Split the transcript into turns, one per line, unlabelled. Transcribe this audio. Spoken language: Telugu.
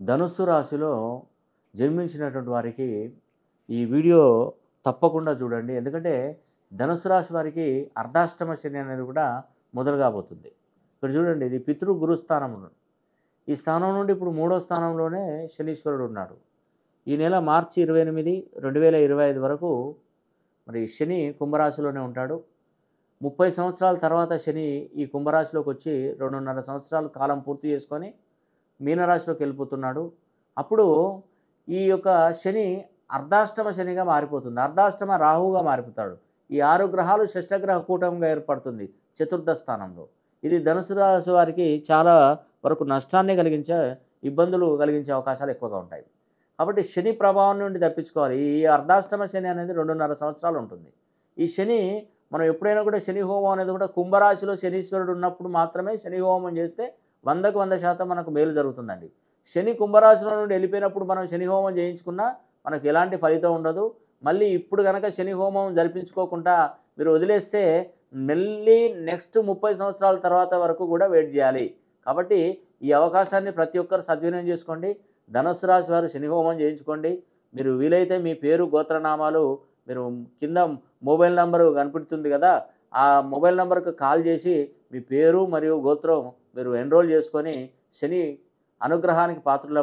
ధనుస్సు రాశిలో జన్మించినటువంటి వారికి ఈ వీడియో తప్పకుండా చూడండి. ఎందుకంటే ధనుస్సు రాశి వారికి అర్ధాష్టమ శని అనేది కూడా మొదలు కాబోతుంది. ఇక్కడ చూడండి, ఇది పితృ గురుస్థానం. ఈ స్థానం నుండి ఇప్పుడు మూడో స్థానంలోనే శనీశ్వరుడు ఉన్నాడు. ఈ నెల మార్చి 28, 2025 వరకు మరి శని కుంభరాశిలోనే ఉంటాడు. 30 సంవత్సరాల తర్వాత శని ఈ కుంభరాశిలోకి వచ్చి 2.5 సంవత్సరాల కాలం పూర్తి చేసుకొని మీనరాశిలోకి వెళ్ళిపోతున్నాడు. అప్పుడు ఈ యొక్క శని అర్ధాష్టమ శనిగా మారిపోతుంది. అర్ధాష్టమ రాహువుగా మారిపోతాడు. ఈ 6 గ్రహాలు షష్టగ్రహ కూటమిగా ఏర్పడుతుంది చతుర్థ స్థానంలో. ఇది ధనుసు రాశి వారికి చాలా వరకు నష్టాన్ని కలిగించే, ఇబ్బందులు కలిగించే అవకాశాలు ఎక్కువగా ఉంటాయి. కాబట్టి శని ప్రభావం నుండి తప్పించుకోవాలి. ఈ అర్ధాష్టమ శని అనేది 2.5 సంవత్సరాలు ఉంటుంది. ఈ శని మనం ఎప్పుడైనా కూడా శని హోమం అనేది కూడా కుంభరాశిలో శనీశ్వరుడు ఉన్నప్పుడు మాత్రమే శని హోమం చేస్తే 100కు 100% మనకు మేలు జరుగుతుందండి. శని కుంభరాశిలో నుండి వెళ్ళిపోయినప్పుడు మనం శని హోమం చేయించుకున్నా మనకు ఎలాంటి ఫలితం ఉండదు. మళ్ళీ ఇప్పుడు కనుక శని హోమం జరిపించుకోకుండా మీరు వదిలేస్తే మళ్ళీ నెక్స్ట్ 30 సంవత్సరాల తర్వాత వరకు కూడా వెయిట్ చేయాలి. కాబట్టి ఈ అవకాశాన్ని ప్రతి ఒక్కరు సద్వినియోగం చేసుకోండి. ధనుస్సు రాశి వారు శని హోమం చేయించుకోండి. మీరు వీలైతే మీ పేరు, గోత్రనామాలు మీరు కింద మొబైల్ నంబరు కనిపిస్తుంది కదా, ఆ మొబైల్ నంబర్కి కాల్ చేసి మీ పేరు మరియు గోత్రం మీరు ఎన్రోల్ చేసుకొని శని అనుగ్రహానికి పాత్రులవ్వండి.